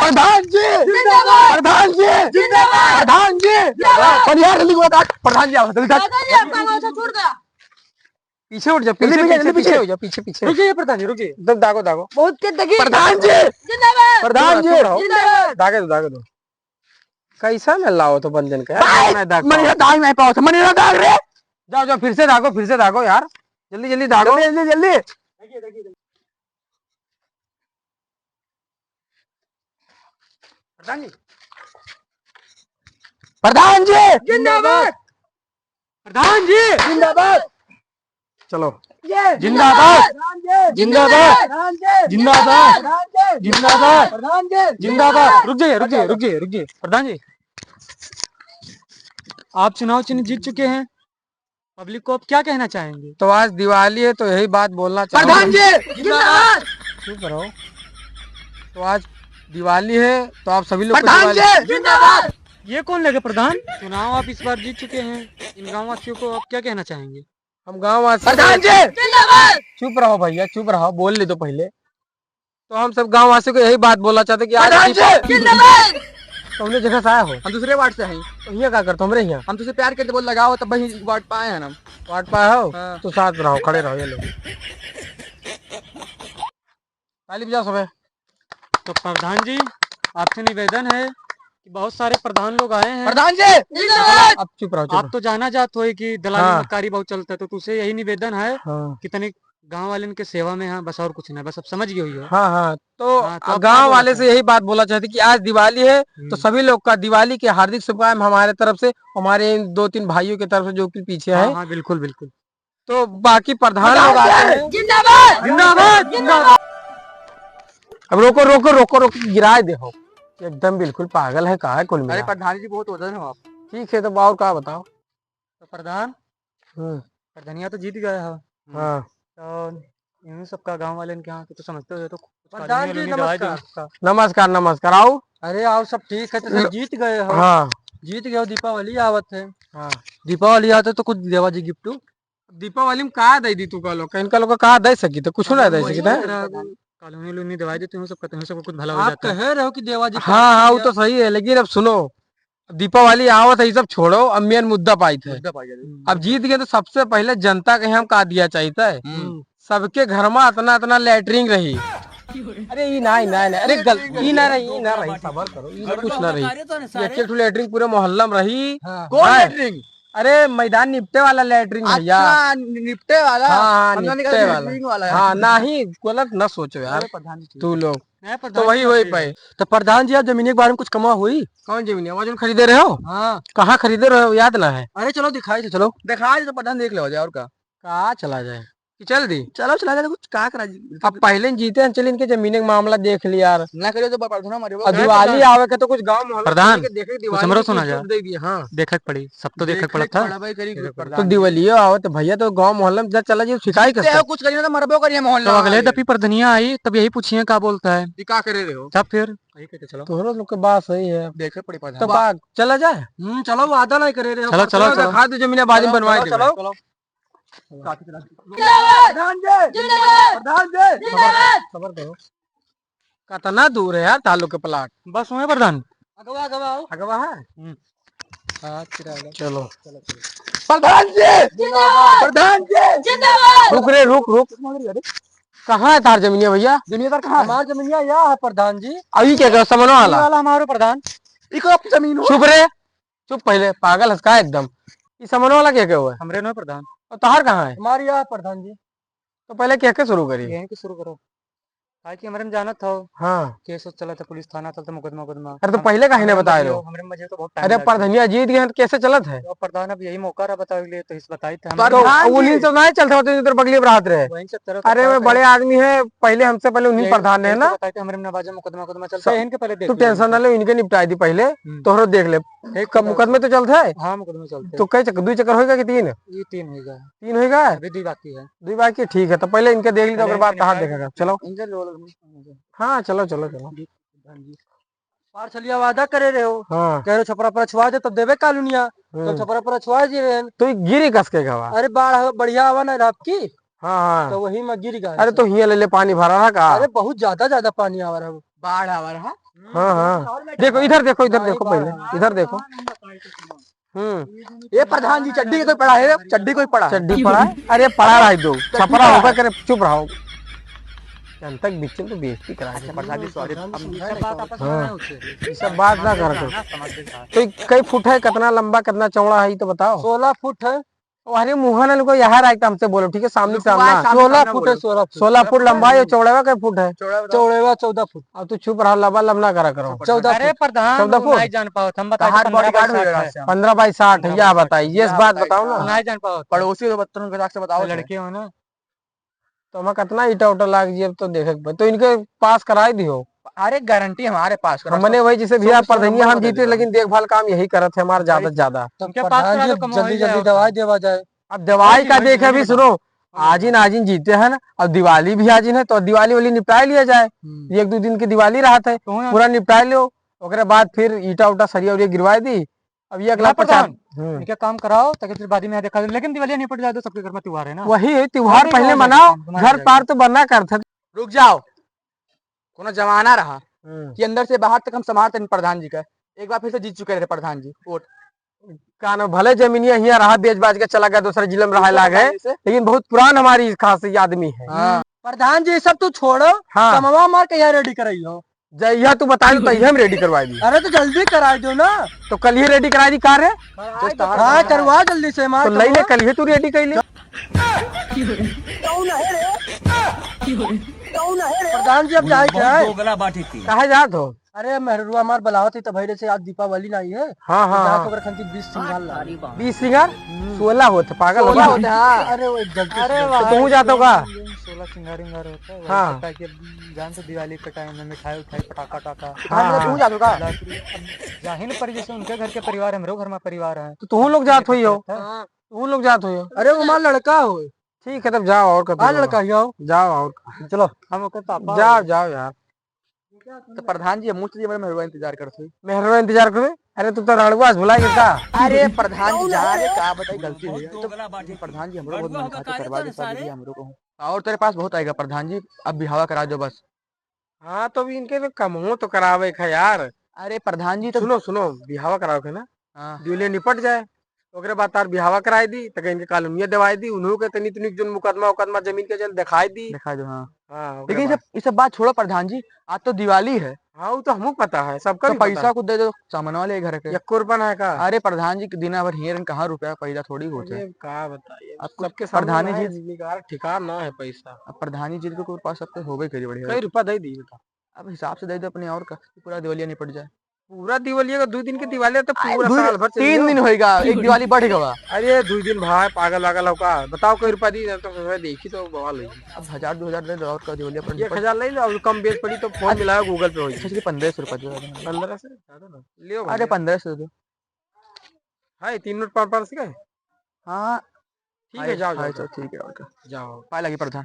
प्रधान जी जिंदाबाद, प्रधान जी जिंदाबाद, प्रधान जी यार जल्दी बता, प्रधान जी आओ जल्दी। छोड़ दो, पीछे उठ जा, पीछे पीछे हो जा, पीछे पीछे रुकिए प्रधान जी, रुकिए एकदम दागो दागो बहुत प्रधान जी जिंदाबाद, प्रधान जी जिंदाबाद। दागे दो कैसा में लाओ तो बंधन का मनीरा दाग नहीं पाओ, मनीरा दाग रे। जाओ जाओ फिर से दागो यार, जल्दी जल्दी दागो जल्दी जल्दी। प्रधान जी प्रधान जी जिंदाबाद, प्रधान जी जिंदाबाद, चलो जिंदाबाद, जिंदाबाद, जिंदाबाद, जिंदाबाद, जिंदाबाद। रुक जाइए प्रधान जी, आप चुनाव चिन्ह जीत चुके हैं, पब्लिक को आप क्या कहना चाहेंगे? तो आज दिवाली है तो यही बात बोलना चाहूंगा। प्रधान जी जिंदाबाद, चुप रहो। तो आज दिवाली है तो आप सभी लोग को प्रधान दिवाली जी जिंदाबाद। ये कौन लगे प्रधान? चुनाव आप इस बार जीत चुके हैं, इन गाँव वासियों को आप क्या कहना चाहेंगे? हम गाँव वासी प्रधान जी जिंदाबाद। चुप रहो भैया, चुप रहो, बोल ले तो पहले। तो हम सब गाँव वासियों को यही बात बोलना चाहते कि प्रधान आज जी जिंदाबाद। तुमने जगह से आया हो, हम दूसरे वार्ड से हैं, तो यहाँ क्या करते हो? हमरे यहाँ हम तुझसे प्यार करते बोल लगाओ तब वही वार्ड पाए हैं हम। वाट पाए हो हाँ। तो साथ रहो, खड़े रहो ये लोग। ताली बजाओ सब। तो प्रधान जी आपसे निवेदन है कि बहुत सारे प्रधान लोग आए हैं, प्रधान जी जिंदाबाद। अब चुप रहो, चुप आप तो जाना जात हो कि दलाली हाँ। मक्कारी बहुत चलता है, तो तुझसे यही निवेदन है रहो। कि तनिक गाँव वाले के सेवा में, हाँ बस और कुछ नहीं, बस अब समझ गई हो। हाँ हाँ तो हाँ, तो आप क्या गांव बोलना वाले से यही बात बोलना चाहते कि आज दिवाली है तो सभी लोग का दिवाली के हार्दिक शुभकामनाएं हमारे तरफ से, हमारे इन 2-3 भाइयों की तरफ से जो कि पीछे हाँ है। हाँ बिल्कुल बिल्कुल। तो बाकी प्रधान लोग आते हैं। जिंदाबाद, जिंदाबाद जिंदाबाद। अब रोको रोको रोको रोको, गिराए देखो एकदम बिल्कुल पागल है, कहा है कुल अरे मिला। प्रधान जी बहुत वजन हो आप। ठीक है तो और क्या बताओ। तो प्रधान प्रधानिया तो जीत गए हो, हाँ तो इन सबका गांव वाले के यहाँ तो समझते हो, तो प्रधान जी नमस्कार। नमस्कार नमस्कार, आओ। अरे आओ सब ठीक है, तो सब जीत गए हो। हाँ जीत गए हो, दीपावली आवत है। हाँ दीपावली आते तो कुछ देवा जी गिफ्ट। दीपावली में कहा दे दी तू का लोग, इनका लोग कहा दे सकी तो कुछ ना दे सकी था। कॉलोनी उलोनी दवाई देते हो, सब कहते हैं सब कुछ भला हो आप जाता है। कह रहे हो कि देवा जी हाँ हाँ वो तो सही है, लेकिन अब सुनो, दीपावली आवत है ये सब छोड़ो, अब मेन मुद्दा पाई थे। अब जीत गए तो सबसे पहले जनता के हम का दिया चाहिए है। सबके घर में इतना इतना लैटरिंग रही। अरे ये ना अरे गलती ना रही, सबर करो, ये कुछ ना रही। एक लैटरिंग पूरे मोहल्ला में रही। कौन लैटरिंग? अरे मैदान निपटे वाला लैटरिंग भैया। अच्छा निपटे वाला। हाँ हमने निपटे कहा वाला। लैटरिंग वाला है। हाँ नहीं गलत ना सोचो यार तू लोग, नहीं, प्रधान तो वही जी वही आपसे- पाए। तो प्रधान जी आप जमीन के बारे में कुछ कमा हुई? कौन जमीन आवाज खरीदे रहे हो? हाँ। कहाँ खरीदे रहे हो याद ना है? अरे चलो दिखाई दे, चलो दिखाई दे तो प्रधान देख लो जाए और का। कहाँ चला जाए कि चल दी। चलो चला जाए कुछ का करा जी। अब पहले ही जीते हैं, चल इनके जमीन का मामला देख लिया यार। ना करियो तो प्रार्थना हमारे और दिवाली आवे के तो कुछ गांव मोहल्ला प्रधान, के देखे कुछ हमरो सुना जा। दे दिया। हाँ देखक पड़ी, सब तो देखक पड़ा था। तो दिवाली आवे तो भैया तो गांव मोहल्ला में चला जी शिकायत करते कुछ करिए तो मरबो करिए मोहल्ला। तो अगले दफी प्रधनिया आई तब यही पूछिए क्या बोलता है, का करे रहे हो। तब फिर चलो तोहरो लोग के बात सही है। देखे पड़ी प्रधान। तो बात चला जाए। चलो वादा नहीं करे रहे हो। चलो चलो चलो खाद जमीन बाजी बनवाए दे। चलो जिंदाबाद, खबर करो कितना दूर है यार तालुक के प्लाट। बस हुए प्रधान। अगवा अगवा आओ। अगवा है। चलो प्रधान जी जिंदाबाद, प्रधान जी जिंदाबाद। रुक रे रुक कहाँ है तार जमीनिया भैया? जमीन कहाँ? हमारी जमीन यहाँ है प्रधान जी। अभी क्या समझो वाला वाला हमारे प्रधान। इको अपनी जमीन हो। चुप रे चुप, पहले पागल हंसका एकदम। ये समझो वाला क्या हुआ है? हमरे नो प्रधान। और तहार कहाँ है? हमारी यहाँ प्रधान जी। तो पहले क्या शुरू करी? यहीं की शुरू करो, काहे कि हमरे में जानत हो हाँ केस चला था, पुलिस थाना चलता, मुकदमा मुकदमा। अरे तो पहले काहे ने बताए लो? हमरे में मुझे तो बहुत टाइम अरे लगा। प्रधनिया जीत गए हैं तो कैसे चलत है? तो प्रधान अब यही मौका रहा बतावे के लिए, तो इस बताई थे तो उन्हीं से नहीं चलते होते इधर बगली में रहते रहे। वहीं से तरह अरे वे बड़े आदमी है, पहले हमसे पहले उन्हीं प्रधान है ना। बताई थे हमरे में नवाजा मुकदमा मुकदमा चलता है, इनके पहले देख तू लिया। टेंशन ना ले, इनके निपटाई दी पहले। तोहरो देख ले एक मुकदमे तो चलते है। हाँ मुकदमा चलते तो कई चक्कर 2 चक्कर होगा कि 3? ये 3 हो गया, 3 होगा। अभी 2 बाकी है। 2 बाकी ठीक है, तो पहले इनके देख ली तो अगर बात कहाँ देखेगा। चलो इनसे हाँ चलो चलो चलो। पार चलिया वादा करे रहे हो। हाँ कह रहे छपरा पर छुआ दे तब देवे कालूनिया। तो छपरा पर छुआ जी रहे। तो गिरी कस के गवा। अरे बाढ़ बढ़िया हवा ना आपकी, हाँ हाँ तो वही में गिर गया। अरे तो हिया ले ले पानी भरा रहा का? अरे बहुत ज्यादा पानी आ रहा है। बाढ़ आ रहा है। हाँ हाँ देखो इधर देखो पहले इधर देखो। ये प्रधान जी चड्डी कोई पड़ा है, चड्डी कोई पड़ा है। चड्डी पड़ा है? अरे पड़ा रहा दो छपरा होगा करे चुप रहो। जनता के बीच में तो बेइज्जती करा के प्रधान जी सॉरी, ये सब बात ना कर तो कई फुट है, कितना लंबा कितना चौड़ा है ये तो बताओ। 16 फुट है। अरे मुहन को यहाँ आए हमसे बोलो ठीक है, सामने सामना 16 फुट है। 16 फुट लंबाई है, चौड़ावा कई फुट है? चौड़ेवा 14 फुट। अब तू चुप रहा, लबा लबना करा करो। 14 अरे फुट। प्रधान 14 फुट? नहीं जान पाओ हम बताओ। 15 बाई 60 है, या बताइए इस बात बताओ ना। नहीं जान पाओ पड़ोसी तो बच्चों के से बताओ। लड़के हो ना। तो हमें कितना ईटा उटा लाग जी, अब तो देखे तो इनके पास कराई दियो। अरे गारंटी हमारे पास करो। हमने वही जिसे भैया प्रधानी हम जीते, लेकिन देखभाल काम यही करत है हमारे ज्यादा से ज्यादा। उनके पास करा दो, कमाओ जल्दी ही जाए जल्दी और दवाई देवा जाए। अब दवाई का देखे भी सुनो, आजिन जीते हैं ना, अब दिवाली भी आजिन है तो दिवाली वाली निपटा लिया जाए। 1-2 दिन की दिवाली राहत है, पूरा निपटा लो। ओकरे बाद फिर ईटा उटा सरिया उरिया गिरवा दी। अब ये अगला 50 इनका काम कराओ ताकि फिर बाद में देखा। लेकिन दिवाली निपट जाए तो सबके घर में त्योहार है ना। वही त्योहार पहले मनाओ, घर पार तो बनना करते। रुक जाओ, कोनो जमाना रहा कि अंदर से बाहर तक हम संभालते हैं प्रधान जी का। एक बार फिर से जीत चुके थे प्रधान जी वोट। कान भले जमीनिया यहाँ रहा, बेच बाज के चला गया दूसरे जिले में रहा लाग है, लेकिन बहुत पुरान हमारी खास आदमी है। प्रधान जी सब तू छोड़ो। हाँ कमवा मार के यहाँ रेडी कराई हो। जय तू बता दो तो हम रेडी करवा दी। अरे तो जल्दी करा दो ना। तो कल ही रेडी करा दी कार है। हाँ करवा जल्दी से मार। तो लई ले कल ही तू रेडी कर ले। प्रधान जी अब जाए क्या है? कहा जात हो? अरे मेहरुआ मार बलावत है तो भैरे से आज दीपावली नहीं है। हाँ हाँ जाके ओकरा खातिर 20 सिंगार ला। 20 सिंगार 16 होते पागल हो गया। अरे वो जल्दी अरे से। तो तू जाता होगा? 16 सिंगार विंगार होता है। हाँ। पता है कि जान तो दिवाली के टाइम में मिठाई उठाई पटाखा टाका हाँ। तू जा दूंगा। जाहिर पर जैसे उनके घर के परिवार है, मेरे घर में परिवार है। तो तू लोग जात हुई हो? तू लोग जात हुई हो? अरे वो मार लड़का हो। ठीक है तब जाओ और हाँ लड़का ही आओ। जाओ और चलो हम ओके पापा जाओ जाओ यार। तो प्रधान जी मुझसे ये मेरे इंतजार करते हुए। मेहरबान इंतजार करो। अरे तू तो रणवास भुला गया का? अरे प्रधान जी जा रहे क्या बताई गलती हुई है। तो प्रधान जी हमरो बहुत मन था तो करवा दे शादी हमरो को। और तेरे पास बहुत आएगा प्रधान जी, अब बिहावा करा दो बस। हाँ तो अभी इनके तो कमो तो करावे खा यार। अरे प्रधान जी तो सुनो सुनो बिहावा कराओ के ना, हाँ। दिवले निपट जाए। ओकरे बाद तार बिहावा कराई दी तक इनके कानूनिया दवाई दी, उन्हों के तनी तनी जो मुकदमा जमीन के जल दिखाई दी। दिखा दो। हाँ हाँ लेकिन ये सब बात छोड़ो प्रधान जी, आज तो दिवाली है। हाँ वो तो हमको पता है, सबका तो भी पता पैसा को दे दो सामान वाले घर के। है। 1 रुपया है का? अरे प्रधान जी दिन भर हियर कहाँ रुपया पैसा थोड़ी होते हैं। अरे का बताइए, अब सबके प्रधानी सामने जी- जी ठिकाना ना है पैसा। अब प्रधानी जी के पास सब तो होबे करी बढ़िया। कई रुपया दे दी बता। अब हिसाब से दे दो अपने और का पूरा दिवालिया निपट जाए। पूरा दिवाली का 2 दिन के दिवाली तो पूरा साल भर 3 दिन होएगा, एक दिवाली बढ़ गवा। अरे 2 दिन भाई पागल वागल होगा। बताओ कई रुपया दी तो मैं देखी तो बवाल हुई। अब 1000-2000 दे दो और का दिवालिया पर 1000 ले लो और कम बेच पड़ी तो फोन मिलाओ गूगल पे हो जाए। 1500 रुपया दे दो। 15 से ज्यादा ना लियो। अरे 1500 दे दो। हाय 3 नोट 5 से हाँ ठीक है जाओ हाँ, जाओ ठीक है और का जाओ। पाए लगी प्रधान।